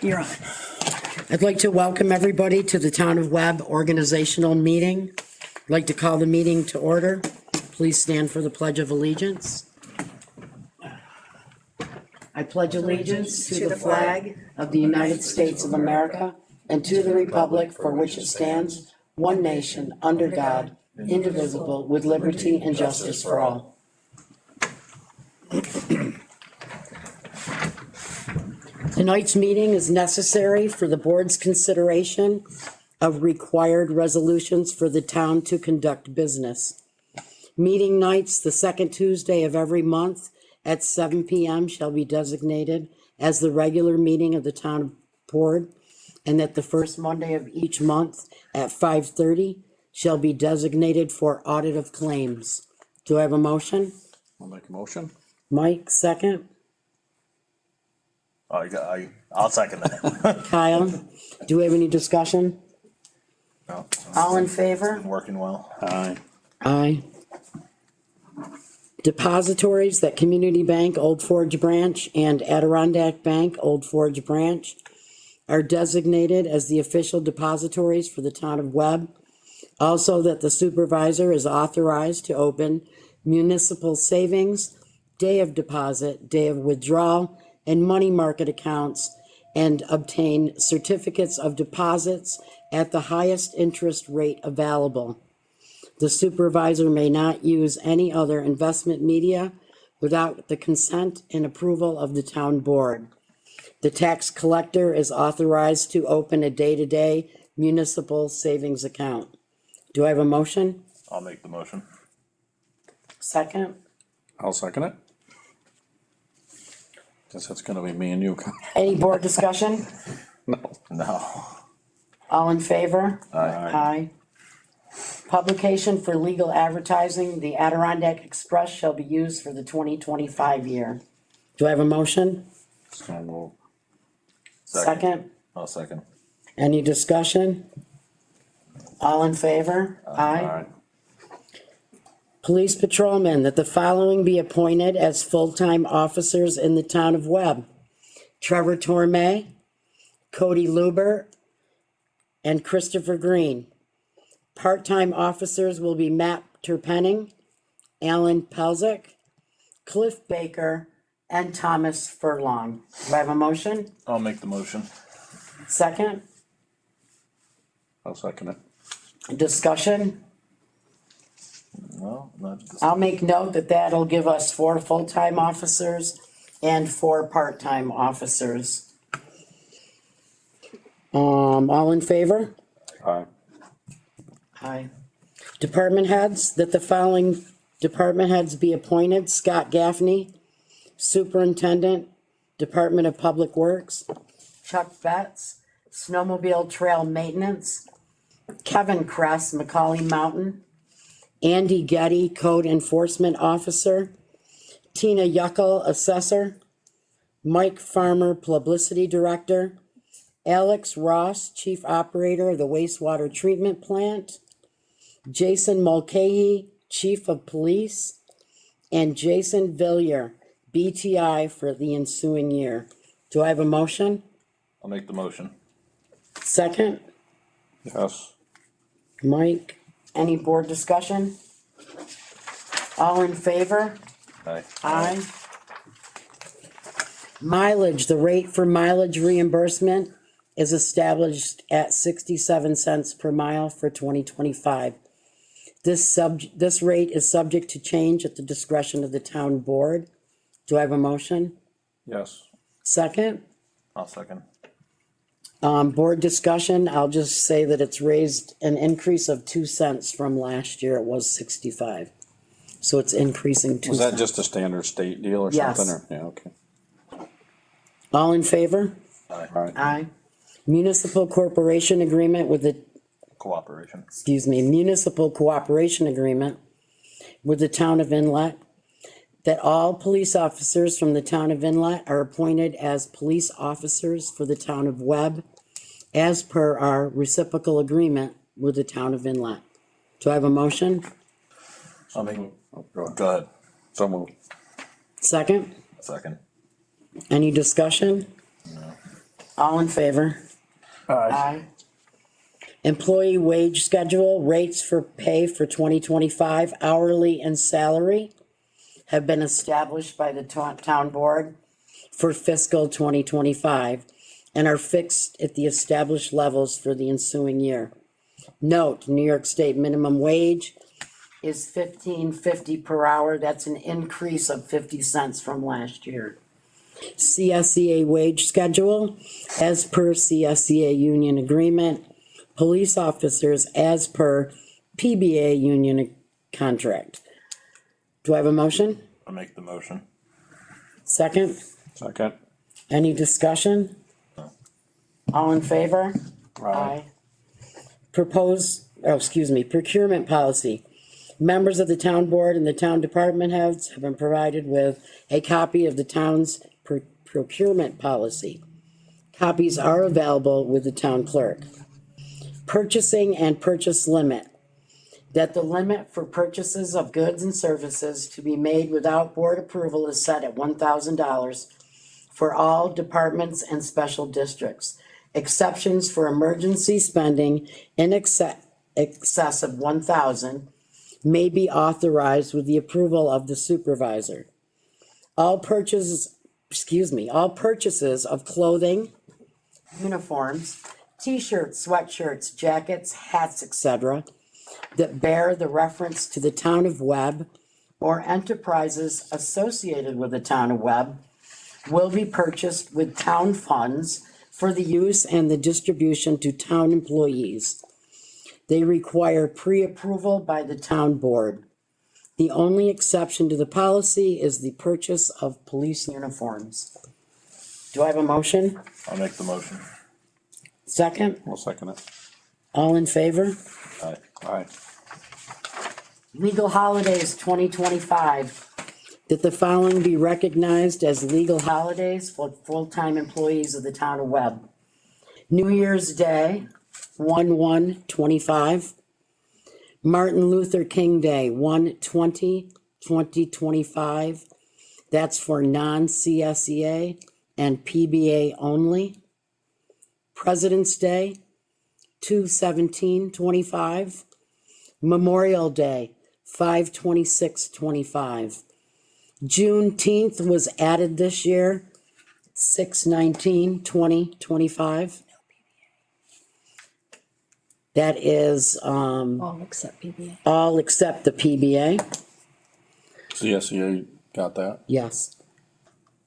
You're on. I'd like to welcome everybody to the Town of Webb organizational meeting. I'd like to call the meeting to order. Please stand for the Pledge of Allegiance. I pledge allegiance to the flag of the United States of America and to the republic for which it stands, one nation, under God, indivisible, with liberty and justice for all. Tonight's meeting is necessary for the board's consideration of required resolutions for the town to conduct business. Meeting nights, the second Tuesday of every month at 7 p.m. shall be designated as the regular meeting of the town board, and that the first Monday of each month at 5:30 shall be designated for audit of claims. Do I have a motion? I'll make a motion. Mike, second. I'll second that. Kyle, do we have any discussion? No, All in favor? been working well. Aye. Aye. Depositories that Community Bank Old Forge Branch and Adirondack Bank Old Forge Branch are designated as the official depositories for the town of Webb. Also, that the supervisor is authorized to open municipal savings, day of deposit, day of withdrawal, and money market accounts, and obtain certificates of deposits at the highest interest rate available. The supervisor may not use any other investment media without the consent and approval of the town board. The tax collector is authorized to open a day-to-day municipal savings account. Do I have a motion? I'll make the motion. Second? I'll second it. Guess that's gonna be me and you. Any board discussion? No. No. All in favor? Aye. Aye. Publication for legal advertising, the Adirondack Express shall be used for the 2025 year. Do I have a motion? So moved. Second? I'll second. Any discussion? All in favor? Aye. Police patrolmen, that the following be appointed as full-time officers in the town of Webb: Trevor Torme, Cody Luber, and Christopher Green. Part-time officers will be Matt Terpenning, Alan Pelzick, Cliff Baker, and Thomas Furlong. Do I have a motion? I'll make the motion. Second? I'll second it. Discussion? No, not this. I'll make note that that'll give us 4 full-time officers and 4 part-time officers. All in favor? Aye. Aye. Department heads, that the following department heads be appointed: Scott Gaffney, Superintendent, Department of Public Works; Chuck Betts, Snowmobile Trail Maintenance; Kevin Kress, Macaulay Mountain; Andy Getty, Code Enforcement Officer; Tina Yuckel, Assessor; Mike Farmer, Publicity Director; Alex Ross, Chief Operator of the Wastewater Treatment Plant; Jason Mulcahy, Chief of Police; and Jason Villier, BTI, for the ensuing year. Do I have a motion? I'll make the motion. Second? Yes. Mike, any board discussion? All in favor? Aye. Aye. Mileage, the rate for mileage reimbursement is established at 67 cents per mile for 2025. This rate is subject to change at the discretion of the town board. Do I have a motion? Yes. Second? I'll second. Board discussion, I'll just say that it's raised an increase of 2 cents from last year. It was 65. So it's increasing 2 Was cents. that just a standard state deal or Yes. something? Or yeah, okay. All in favor? Aye. All right. Aye. Municipal corporation agreement with the, Cooperation. municipal cooperation agreement with the town of Inlet, that all police officers from the town of Inlet are appointed as police officers for the town of Webb, as per our reciprocal agreement with the town of Inlet. Do I have a motion? I'll make. Oh, go ahead. Go ahead. So moved. Second? Second. Any discussion? No. All in favor? Aye. Aye. Employee wage schedule, rates for pay for 2025 hourly and salary have been established by the town board for fiscal 2025 and are fixed at the established levels for the ensuing year. Note, New York State minimum wage is $15.50 per hour. That's an increase of 50 cents from last year. CSEA wage schedule, as per CSEA union agreement. Police officers as per PBA union contract. Do I have a motion? I'll make the motion. Second? Second. Any discussion? All in favor? Procurement policy. Members of the town board and the town department heads have been provided with a copy of the town's procurement policy. Copies are available with the town clerk. Purchasing and purchase limit. That the limit for purchases of goods and services to be made without board approval is set at $1,000 for all departments and special districts. Exceptions for emergency spending in excess of $1,000 may be authorized with the approval of the supervisor. All purchases of clothing, uniforms, t-shirts, sweatshirts, jackets, hats, etc., that bear the reference to the town of Webb or enterprises associated with the town of Webb will be purchased with town funds for the use and the distribution to town employees. They require pre-approval by the town board. The only exception to the policy is the purchase of police uniforms. Do I have a motion? I'll make the motion. Second? I'll second it. All in favor? Aye. Aye. Legal holidays 2025. That the following be recognized as legal holidays for full-time employees of the town of Webb. New Year's Day, 1/1/25. Martin Luther King Day, 1/20/2025. That's for non-CSEA and PBA only. President's Day, 2/17/25. Memorial Day, 5/26/25. Juneteenth was added this year, 6/19/2025. That is All except PBA. all except the PBA. CSEA got that? Yes.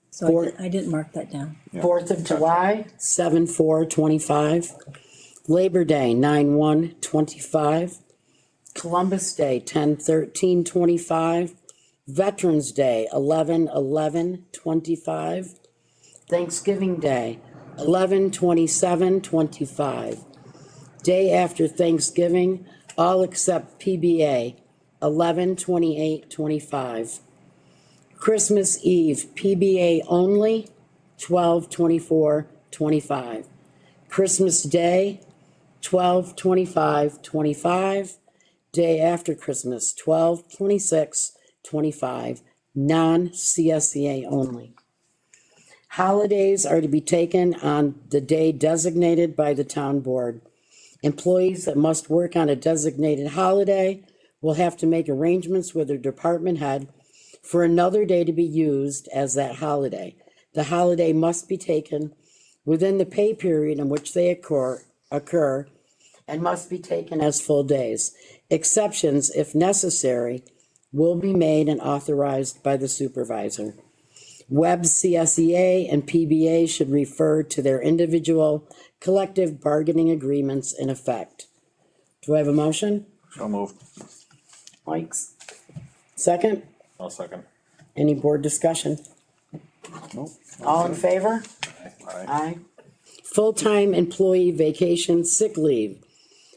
So I didn't mark that down. 4th of July, 7/4/25. Labor Day, 9/1/25. Columbus Day, 10/13/25. Veterans Day, 11/11/25. Thanksgiving Day, 11/27/25. Day after Thanksgiving, all except PBA, 11/28/25. Christmas Eve, PBA only, 12/24/25. Christmas Day, 12/25/25. Day after Christmas, 12/26/25, non-CSEA only. Holidays are to be taken on the day designated by the town board. Employees that must work on a designated holiday will have to make arrangements with their department head for another day to be used as that holiday. The holiday must be taken within the pay period in which they occur and must be taken as full days. Exceptions, if necessary, will be made and authorized by the supervisor. Webb CSEA and PBA should refer to their individual collective bargaining agreements in effect. Do I have a motion? So moved. Mike's. Second? I'll second. Any board discussion? Nope. All in favor? Aye. Aye. Full-time employee vacation sick leave.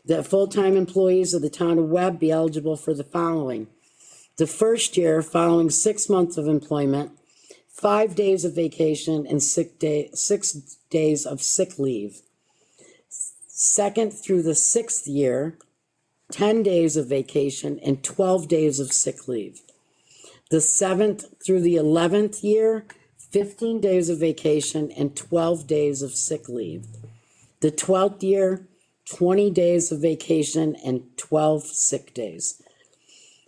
That full-time employees of the town of Webb be eligible for the following. The first year following 6 months of employment, 5 days of vacation and 6 days of sick leave. Second through the 6th year, 10 days of vacation and 12 days of sick leave. The 7th through the 11th year, 15 days of vacation, and 12 days of sick leave. The 12th year, 20 days of vacation and 12 sick days.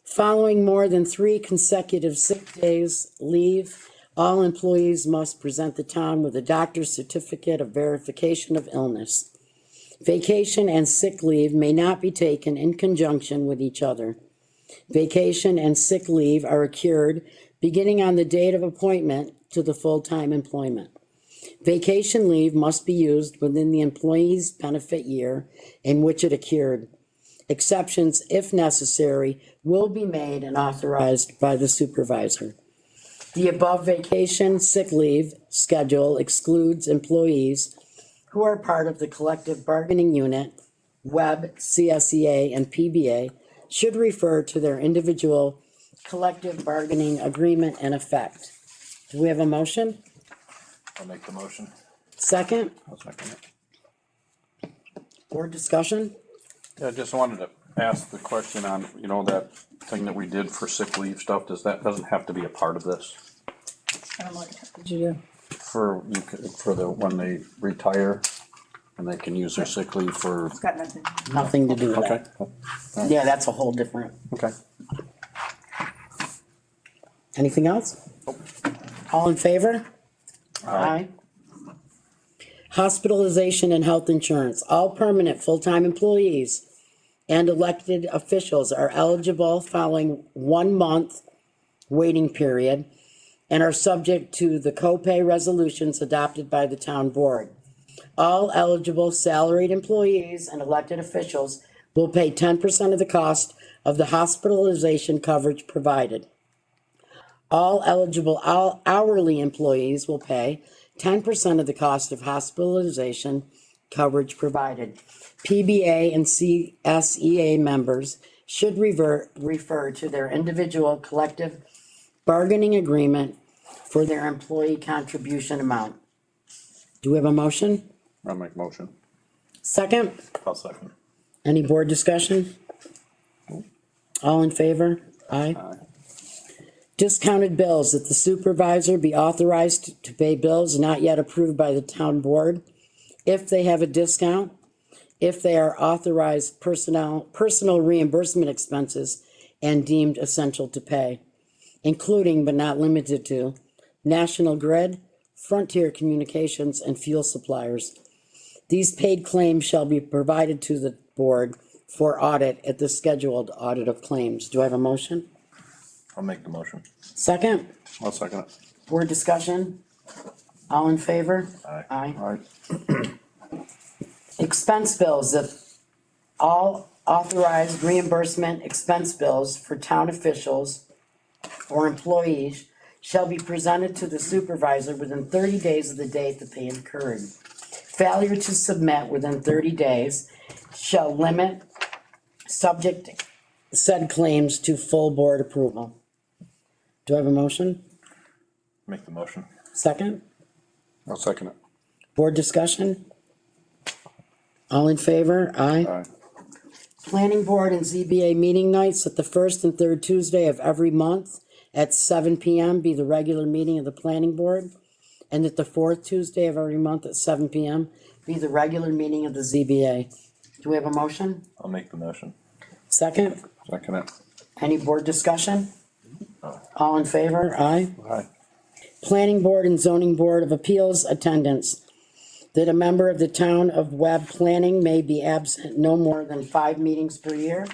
Following more than 3 consecutive sick days leave, all employees must present the town with a doctor's certificate of verification of illness. Vacation and sick leave may not be taken in conjunction with each other. Vacation and sick leave are accrued beginning on the date of appointment to the full-time employment. Vacation leave must be used within the employee's benefit year in which it accrued. Exceptions, if necessary, will be made and authorized by the supervisor. The above vacation sick leave schedule excludes employees who are part of the collective bargaining unit, Webb, CSEA, and PBA, should refer to their individual collective bargaining agreement in effect. Do we have a motion? I'll make the motion. Second, I'll second it. board discussion? Yeah, I just wanted to ask the question on, that thing that we did for sick leave stuff, doesn't have to be a part of this? I don't know what did you do? For when they retire and they can use their sick leave for, It's got nothing. Nothing to do with okay, that. Yeah, that's a whole different. okay. Anything else? All in favor? Aye. Hospitalization and health insurance. All permanent full-time employees and elected officials are eligible following 1 month waiting period and are subject to the copay resolutions adopted by the town board. All eligible salaried employees and elected officials will pay 10% of the cost of the hospitalization coverage provided. All eligible hourly employees will pay 10% of the cost of hospitalization coverage provided. PBA and CSEA members should refer to their individual collective bargaining agreement for their employee contribution amount. Do we have a motion? I'll make motion. Second? I'll second. Any board discussion? All in favor? Aye. Aye. Discounted bills, that the supervisor be authorized to pay bills not yet approved by the town board if they have a discount, if they are authorized personal reimbursement expenses and deemed essential to pay, including but not limited to National Grid, Frontier Communications, and fuel suppliers. These paid claims shall be provided to the board for audit at the scheduled audit of claims. Do I have a motion? I'll make the motion. Second, I'll second it. board discussion? All in favor? Aye. Aye. All right. Expense bills, that all authorized reimbursement expense bills for town officials or employees shall be presented to the supervisor within 30 days of the date that they incurred. Failure to submit within 30 days shall limit subject said claims to full board approval. Do I have a motion? Make the motion. Second? I'll second it. Board discussion? All in favor? Aye. Aye. Planning board and ZBA meeting nights at the first and third Tuesday of every month at 7 PM be the regular meeting of the planning board, and that the fourth Tuesday of every month at 7 PM be the regular meeting of the ZBA. Do we have a motion? I'll make the motion. Second? Second it. Any board discussion? All in favor? Aye. Aye. Planning board and zoning board of appeals attendance. That a member of the town of Webb Planning may be absent no more than 5 meetings per year,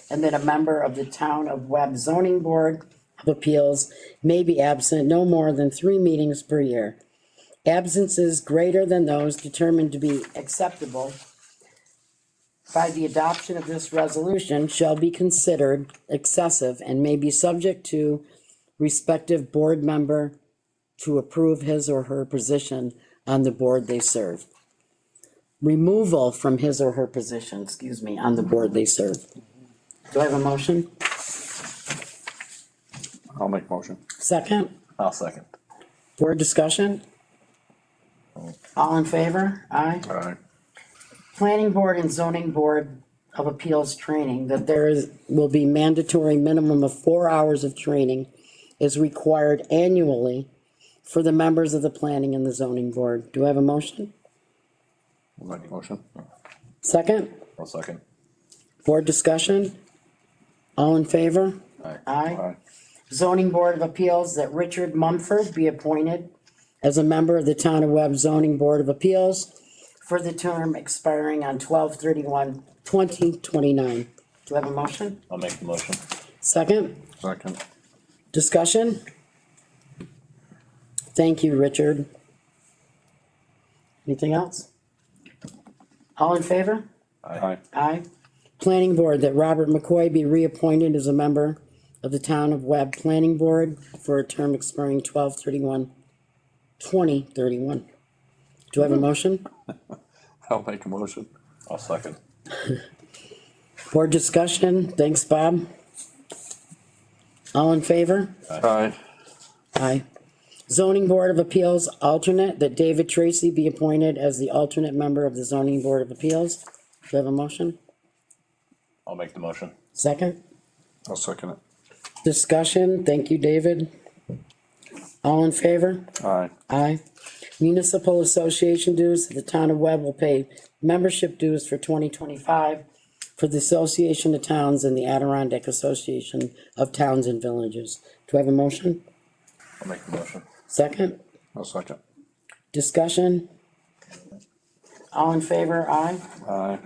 and that a member of the town of Webb zoning board of appeals may be absent no more than 3 meetings per year. Absences greater than those determined to be acceptable by the adoption of this resolution shall be considered excessive and may be subject to respective board member to approve his or her position on the board they serve. Removal from his or her position, on the board they serve. Do I have a motion? I'll make motion. Second? I'll second. Board discussion? All in favor? Aye. Aye. Planning board and zoning board of appeals training, that will be mandatory minimum of 4 hours of training is required annually for the members of the planning and the zoning board. Do I have a motion? I'll make the motion. Second? I'll second. Board discussion? All in favor? Aye. Aye. Aye. Zoning Board of Appeals, that Richard Mumford be appointed as a member of the Town of Webb Zoning Board of Appeals for the term expiring on 12/31/2029. Do I have a motion? I'll make the motion. Second? Second. Discussion? Thank you, Richard. Anything else? All in favor? Aye. Aye. Planning Board, that Robert McCoy be reappointed as a member of the Town of Webb Planning Board for a term expiring 12/31/2031. Do I have a motion? I'll make a motion. I'll second. Board discussion? Thanks, Bob. All in favor? Aye. Aye. Zoning Board of Appeals alternate, that David Tracy be appointed as the alternate member of the Zoning Board of Appeals. Do I have a motion? I'll make the motion. Second? I'll second it. Discussion? Thank you, David. All in favor? Aye. Aye. Municipal Association dues, the Town of Webb will pay membership dues for 2025 for the Association of Towns and the Adirondack Association of Towns and Villages. Do I have a motion? I'll make the motion. Second? I'll second. Discussion? All in favor? Aye. Aye.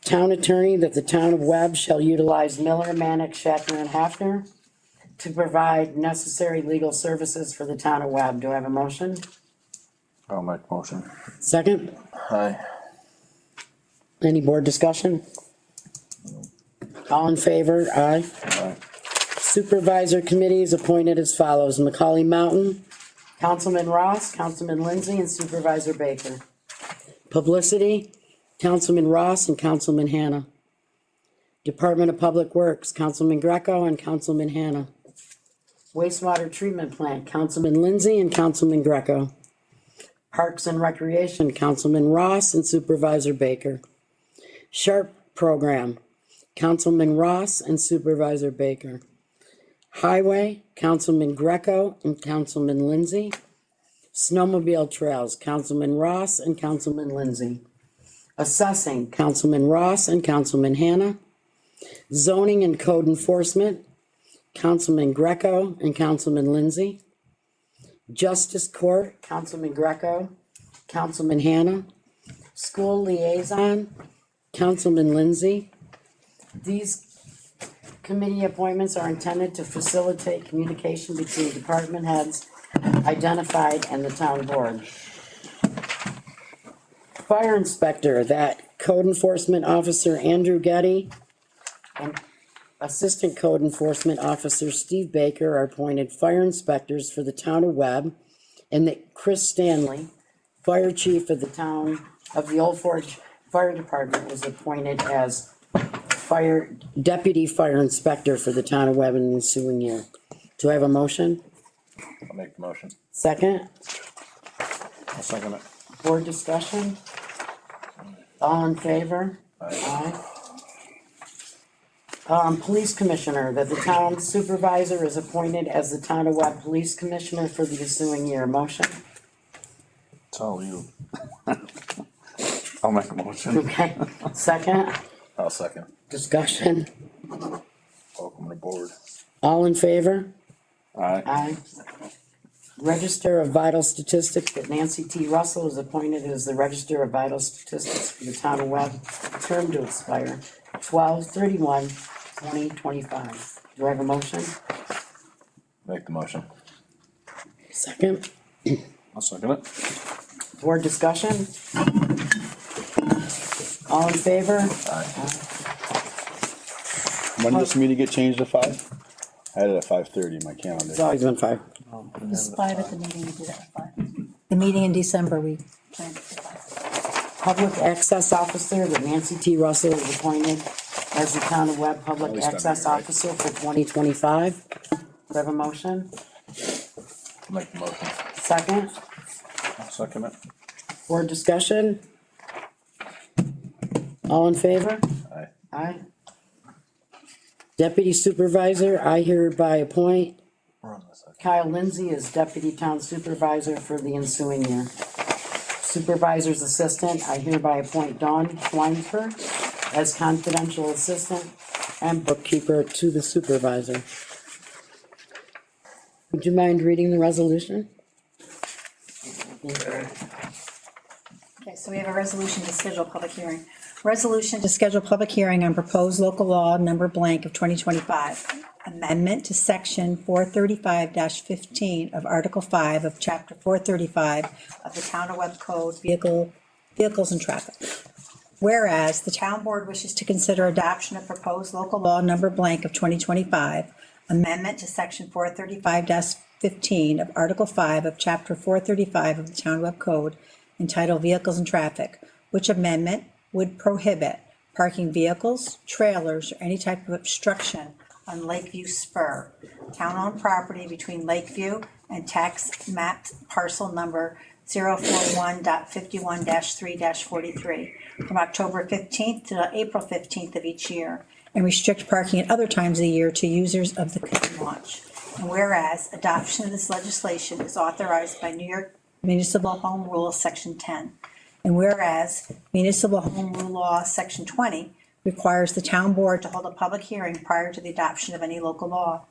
Town Attorney, that the Town of Webb shall utilize Miller, Manick, Shatner, and Hafner to provide necessary legal services for the Town of Webb. Do I have a motion? I'll make a motion. Second? Aye. Any board discussion? All in favor? Aye. Aye. Supervisor committees appointed as follows: Macaulay Mountain, Councilman Ross, Councilman Lindsay, and Supervisor Baker. Publicity, Councilman Ross and Councilman Hannah. Department of Public Works, Councilman Greco and Councilman Hannah. Wastewater Treatment Plant, Councilman Lindsay and Councilman Greco. Parks and Recreation, Councilman Ross and Supervisor Baker. Sharp Program, Councilman Ross and Supervisor Baker. Highway, Councilman Greco and Councilman Lindsay. Snowmobile Trails, Councilman Ross and Councilman Lindsay. Assessing, Councilman Ross and Councilman Hannah. Zoning and Code Enforcement, Councilman Greco and Councilman Lindsay. Justice Court, Councilman Greco, Councilman Hannah. School Liaison, Councilman Lindsay. These committee appointments are intended to facilitate communication between department heads identified and the town board. Fire Inspector, that Code Enforcement Officer Andrew Getty and Assistant Code Enforcement Officer Steve Baker are appointed fire inspectors for the Town of Webb, and that Chris Stanley, Fire Chief of the town of the Old Forge Fire Department, is appointed as Deputy Fire Inspector for the Town of Webb in the ensuing year. Do I have a motion? I'll make the motion. Second? I'll second it. Board discussion? All in favor? Aye. Police Commissioner, that the town supervisor is appointed as the Town of Webb Police Commissioner for the ensuing year. Motion? It's all you. I'll make a motion. Okay. Second? I'll second. Discussion? Welcome aboard. All in favor? Aye. Aye. Register of Vital Statistics, that Nancy T. Russell is appointed as the Register of Vital Statistics for the Town of Webb, term to expire 12/31/2025. Do I have a motion? Make the motion. Second? I'll second it. Board discussion? All in favor? Aye. When did this meeting get changed to 5? I had it at 5:30 in my It's calendar. always been 5. It was 5 at the meeting, we did it at 5. The meeting in December, we planned it for 5. Public Access Officer, that Nancy T. Russell is appointed as the Town of Webb Public Always done Access that, right? Officer for 2025. Do I have a motion? I'll make the motion. Second? I'll second it. Board discussion? All in favor? Aye. Aye. Deputy Supervisor, I hereby appoint We're on the second. Kyle Lindsay as deputy town supervisor for the ensuing year. Supervisor's assistant, I hereby appoint Dawn Schweinsberg as confidential assistant and bookkeeper to the supervisor. Would you mind reading the resolution? Okay, so we have a resolution to schedule a public hearing. Resolution to schedule a public hearing on proposed local law number blank of 2025. Amendment to section 435-15 of Article 5 of Chapter 435 of the Town of Webb Code, Vehicles and Traffic. Whereas the town board wishes to consider adoption of proposed local law number blank of 2025, amendment to section 435-15 of Article 5 of Chapter 435 of the Town Web Code entitled Vehicles and Traffic, which amendment would prohibit parking vehicles, trailers, or any type of obstruction on Lakeview Spur, town-owned property between Lakeview and tax map parcel number 041.51-3-43 from October 15th to April 15th of each year, and restrict parking at other times of the year to users of the canoe launch. And whereas adoption of this legislation is authorized by New York Municipal Home Rule Section 10. And whereas Municipal Home Rule Law Section 20 requires the town board to hold a public hearing prior to the adoption of any local law.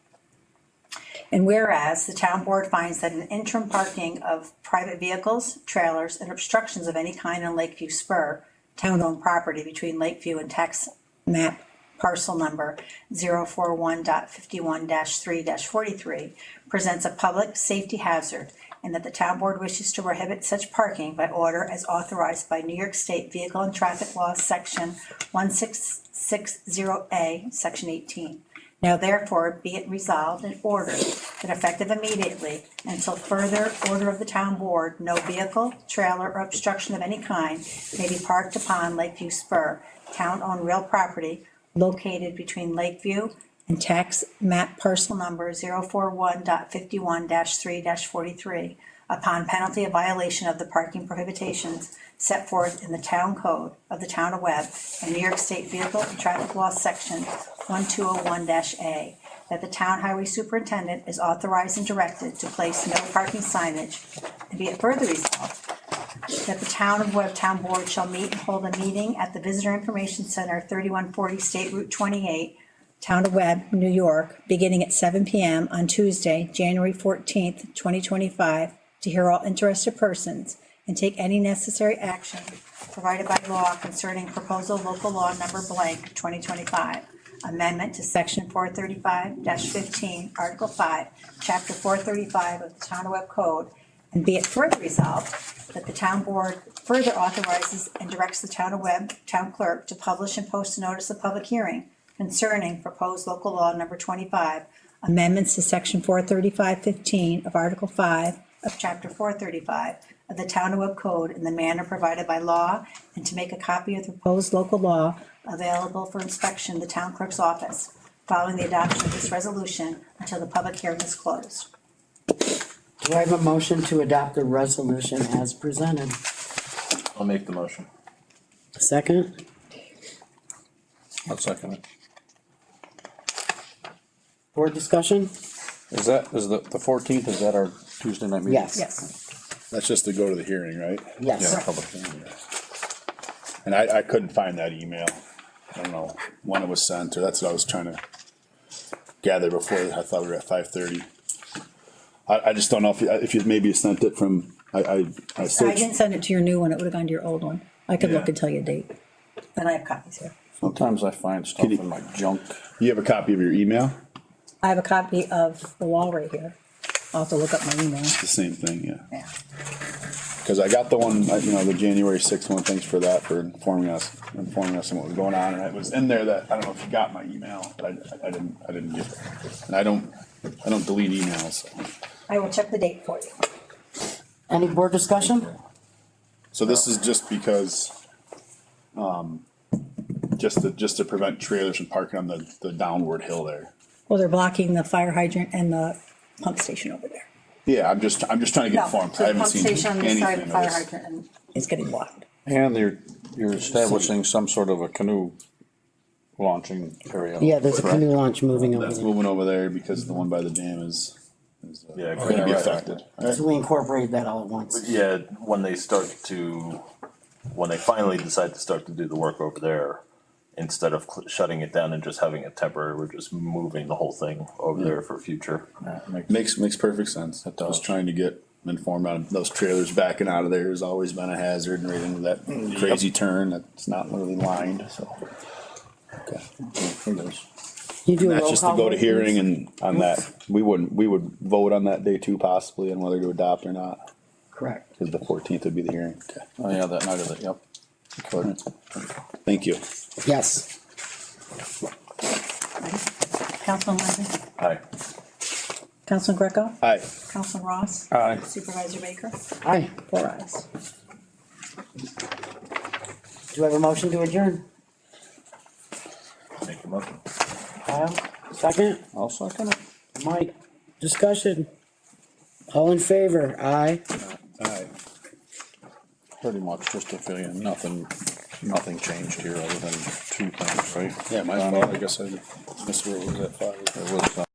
And whereas the town board finds that an interim parking of private vehicles, trailers, and obstructions of any kind on Lakeview Spur, town-owned property between Lakeview and tax map parcel number 041.51-3-43 presents a public safety hazard, and that the town board wishes to prohibit such parking by order as authorized by New York State Vehicle and Traffic Law, Section 1660A, Section 18. Now therefore be it resolved and ordered that effective immediately until further order of the town board, no vehicle, trailer, or obstruction of any kind may be parked upon Lakeview Spur, town-owned real property located between Lakeview and tax map parcel number 041.51-3-43 upon penalty of violation of the parking prohibitions set forth in the town code of the town of Webb and New York State Vehicle and Traffic Law Section 1201-A, that the town highway superintendent is authorized and directed to place no parking signage, and be it further resolved that the town of Webb Town Board shall meet and hold a meeting at the Visitor Information Center, 3140 State Route 28, Town of Webb, New York, beginning at 7 p.m. on Tuesday, January 14th, 2025, to hear all interested persons and take any necessary action provided by law concerning proposal local law number blank 2025, amendment to section 435-15, Article 5, Chapter 435 of the Town of Webb Code, and be it further resolved that the town board further authorizes and directs the town of Webb town clerk to publish and post a notice of public hearing concerning proposed local law number 25, amendments to section 435-15 of Article 5 of Chapter 435 of the Town of Webb Code in the manner provided by law, and to make a copy of the proposed local law available for inspection in the town clerk's office following the adoption of this resolution until the public hearing is closed. Do I have a motion to adopt the resolution as presented? I'll make the motion. Second? I'll second it. Board discussion? Is the 14th, is that our Tuesday night meeting? Yes. Yes. That's just to go to the hearing, right? Yeah, Yes. public hearing. And I couldn't find that email. I don't know when it was sent, or that's what I was trying to gather before. I thought we were at 5:30. I just don't know if you maybe sent it from, I I searched. didn't send it to your new one, it would have gone to your old one. I could look Yeah. and tell you a date. And I have copies here. Sometimes I find stuff in my junk. You have a copy of your email? I have a copy of the law right here. I'll have to look up my email. The same thing, yeah. Yeah. Because I got the one, the January 6th one, thanks for that, for informing us on what was going on, and it was in there that, I don't know if you got my email, but I didn't get it. And I don't delete emails, so. I will check the date for you. Any board discussion? So this is just because, just to prevent trailers from parking on the downward hill there. Well, they're blocking the fire hydrant and the pump station over there. Yeah, I'm just trying to get No, informed. so I the haven't pump seen station on this side of anything the of fire this. hydrant and is getting blocked. And you're establishing some sort of a canoe launching area. Yeah, there's a canoe launch moving over That's there. moving over there because the one by the dam is Yeah, gonna be right. affected. Alright. So we incorporated that all at once. Yeah, when they finally decide to start to do the work over there, instead of shutting it down and just having it temporary, we're just moving the whole thing over there for future. Makes perfect sense. I does. was trying to get informed on those trailers backing out of there has always been a hazard and right into that crazy turn that's not really lined, so. Okay. You do a That's roll just to call go to vote, hearing please? and on that, we would vote on that day too possibly on whether to adopt or not, Correct. cause the 14th would be the hearing. Okay. Oh, yeah, that night of it, yep. Could. Thank you. Yes. Councilman Lennon? Aye. Councilman Greco? Aye. Councilman Ross? Aye. Supervisor Baker? Aye. 4 ayes. Do I have a motion to adjourn? Make the motion. Kyle, second? I'll second it. Mike, discussion? All in favor? Aye. Aye. Pretty much just to fill in, nothing changed here other than two things, right? Yeah, my Donnie? fault, I guess I missed where it was at 5. It was,